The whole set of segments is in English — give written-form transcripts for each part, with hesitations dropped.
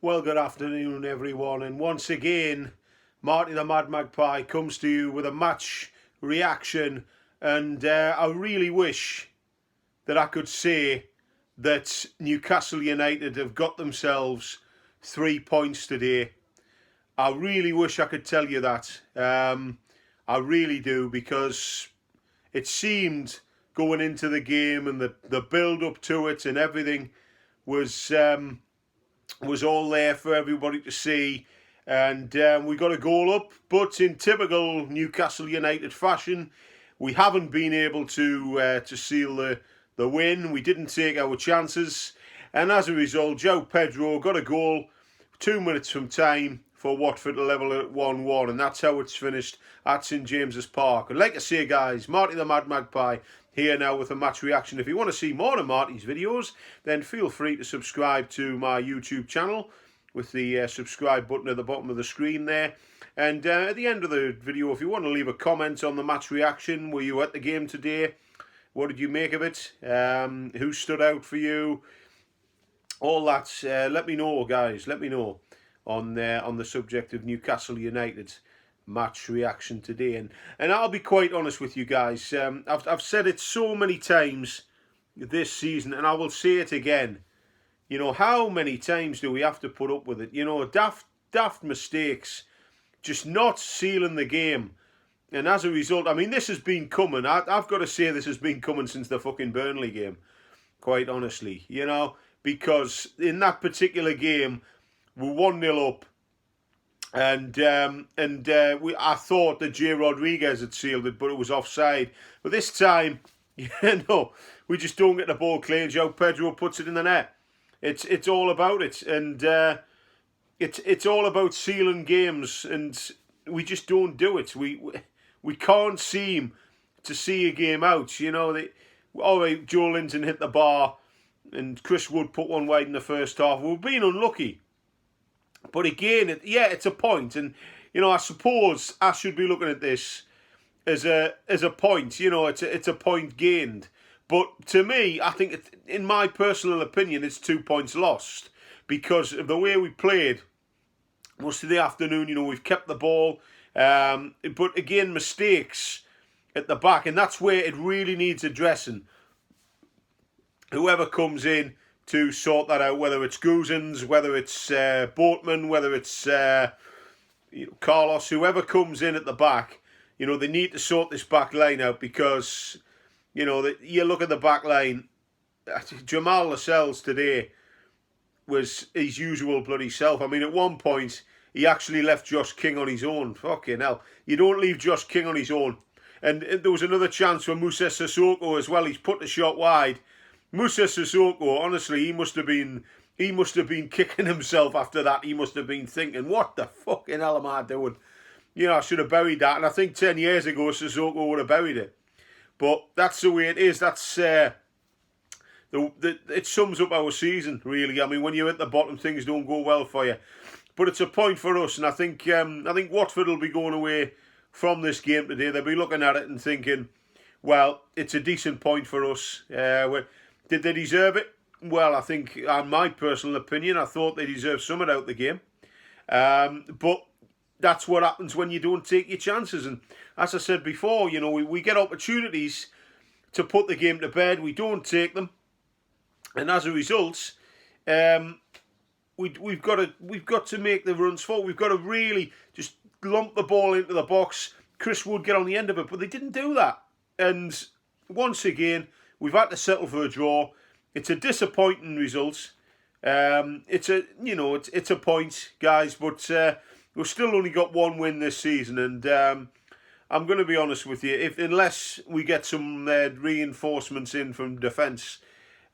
Well, good afternoon, everyone. And once again, Marty the Mad Magpie comes to you with a match reaction. And I really wish that I could say that Newcastle United have got themselves 3 points today. I really wish I could tell you that. I really do, because it seemed going into the game and the build up to it and everything was all there for everybody to see, and we got a goal up. But in typical Newcastle United fashion, we haven't been able to seal the win. We didn't take our chances, and as a result, Joe Pedro got a goal 2 minutes from time for Watford to level at 1-1, and that's how it's finished at St James's Park. And like I say, guys, Marty the Mad Magpie here now with a match reaction. If you want to see more of Marty's videos, then feel free to subscribe to my YouTube channel with the subscribe button at the bottom of the screen there. And at the end of the video, if you want to leave a comment on the match reaction, were you at the game today? What did you make of it? Who stood out for you? All that, let me know, guys. Let me know on the subject of Newcastle United's match reaction today. And I'll be quite honest with you guys. I've said it so many times this season, and I will say it again. You know, how many times do we have to put up with it? You know, daft mistakes, just not sealing the game. And as a result, I mean, this has been coming. I've got to say this has been coming since the fucking Burnley game, quite honestly. You know, because in that particular game, we're 1-0 up. And I thought that Jay Rodriguez had sealed it, but it was offside. But this time, you know, we just don't get the ball clear. Joe Pedro puts it in the net. It's all about it, and it's all about sealing games, and we just don't do it. We can't seem to see a game out. You know, all right, Joe Linton hit the bar, and Chris Wood put one wide in the first half. We've been unlucky. But again, it's a point, and you know, I suppose I should be looking at this as a point. You know, it's a point gained. But to me, I think, in my personal opinion, it's 2 points lost because of the way we played most of the afternoon. You know, we've kept the ball, but again, mistakes at the back, and that's where it really needs addressing. Whoever comes in to sort that out, whether it's Guzans, whether it's Boatman, whether it's Carlos, whoever comes in at the back, you know, they need to sort this back line out, because, you know, you look at the back line, Jamal Lascelles today was his usual bloody self. I mean, at one point, he actually left Josh King on his own. Fucking hell. You don't leave Josh King on his own. And there was another chance for Moussa Sissoko as well. He's put the shot wide. Moussa Sissoko, honestly, he must have been kicking himself after that. He must have been thinking, what the fucking hell am I doing? You know, I should have buried that. And I think 10 years ago, Sissoko would have buried it. But that's the way it is. That's it sums up our season, really. I mean, when you're at the bottom, things don't go well for you. But it's a point for us, and I think Watford will be going away from this game today. They'll be looking at it and thinking, well, it's a decent point for us. Did they deserve it? Well, I think, in my personal opinion, I thought they deserved something out of the game. But that's what happens when you don't take your chances. And as I said before, you know, we get opportunities to put the game to bed. We don't take them. And as a result, we've got to make the runs forward. We've got to really just lump the ball into the box. Chris Wood get on the end of it, but they didn't do that. And once again, we've had to settle for a draw. It's a disappointing result. It's a point, guys, but we've still only got one win this season, and I'm going to be honest with you. Unless we get some reinforcements in from defence,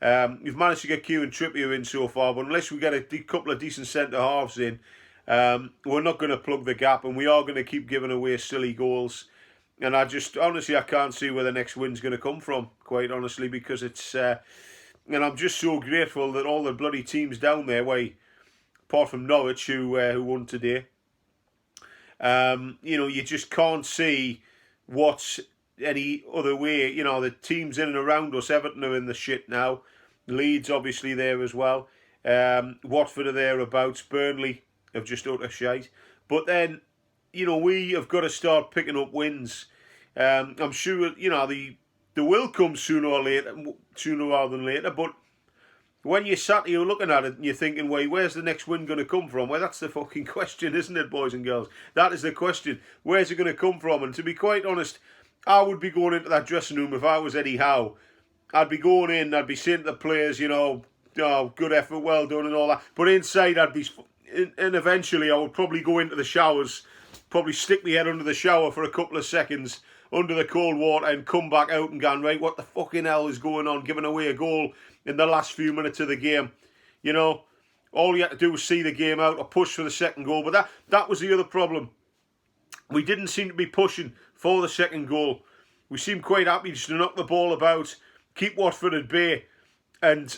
we've managed to get Kieran Trippier in so far, but unless we get a couple of decent centre halves in, we're not going to plug the gap, and we are going to keep giving away silly goals. And I can't see where the next win's going to come from, quite honestly, because it's... and I'm just so grateful that all the bloody teams down there, apart from Norwich, who won today, you know, you just can't see what's any other way. You know, the teams in and around us, Everton are in the shit now. Leeds, obviously, there as well. Watford are thereabouts. Burnley have just utter shite. But then, we have got to start picking up wins. I'm sure, they will come sooner rather than later. But when you're sat here looking at it and you're thinking, wait, where's the next win going to come from? Well, that's the fucking question, isn't it, boys and girls? That is the question. Where's it going to come from? And to be quite honest, I would be going into that dressing room if I was Eddie Howe. I'd be going in, I'd be saying to the players, good effort, well done and all that. But inside, and eventually I would probably go into the showers, probably stick my head under the shower for a couple of seconds, under the cold water, and come back out and go, right, what the fucking hell is going on, giving away a goal in the last few minutes of the game. All you had to do was see the game out or push for the second goal. But that was the other problem. We didn't seem to be pushing for the second goal. We seemed quite happy just to knock the ball about, keep Watford at bay. And,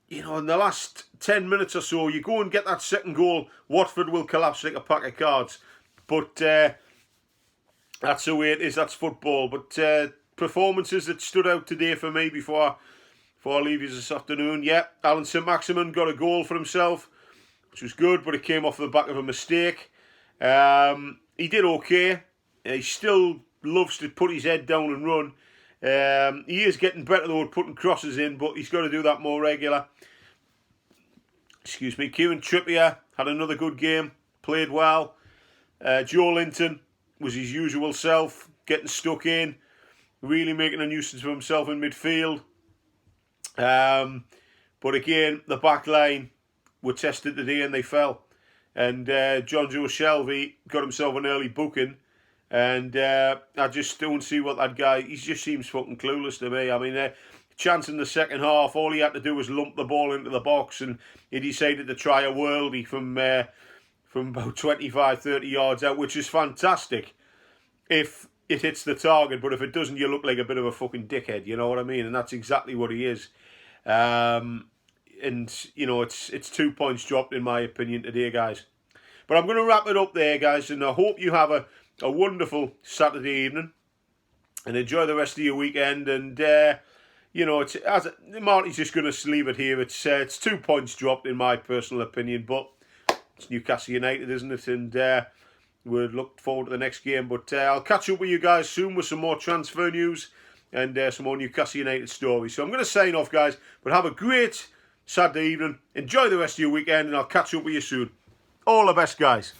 in the last 10 minutes or so, you go and get that second goal, Watford will collapse like a pack of cards. But that's the way it is. That's football. But performances that stood out today for me before I leave you this afternoon. Yeah, Alan St-Maximin got a goal for himself, which was good, but it came off the back of a mistake. He did okay. He still loves to put his head down and run. He is getting better though at putting crosses in, but he's got to do that more regular. Excuse me. Kieran Trippier had another good game, played well. Joe Linton was his usual self, getting stuck in, really making a nuisance of himself in midfield. But again, the back line were tested today and they fell. And John Joe Shelby got himself an early booking. And I just don't see what that guy... He just seems fucking clueless to me. I mean, chance in the second half, all he had to do was lump the ball into the box, and he decided to try a worldie from about 25, 30 yards out, which is fantastic if it hits the target. But if it doesn't, you look like a bit of a fucking dickhead, you know what I mean? And that's exactly what he is. And, it's 2 points dropped in my opinion today, guys. But I'm going to wrap it up there, guys, and I hope you have a wonderful Saturday evening and enjoy the rest of your weekend. And, Marty's just going to leave it here. It's 2 points dropped in my personal opinion, but it's Newcastle United, isn't it? And we'll look forward to the next game. But I'll catch up with you guys soon with some more transfer news and some more Newcastle United stories. So I'm going to sign off, guys, but have a great Saturday evening. Enjoy the rest of your weekend, and I'll catch up with you soon. All the best, guys.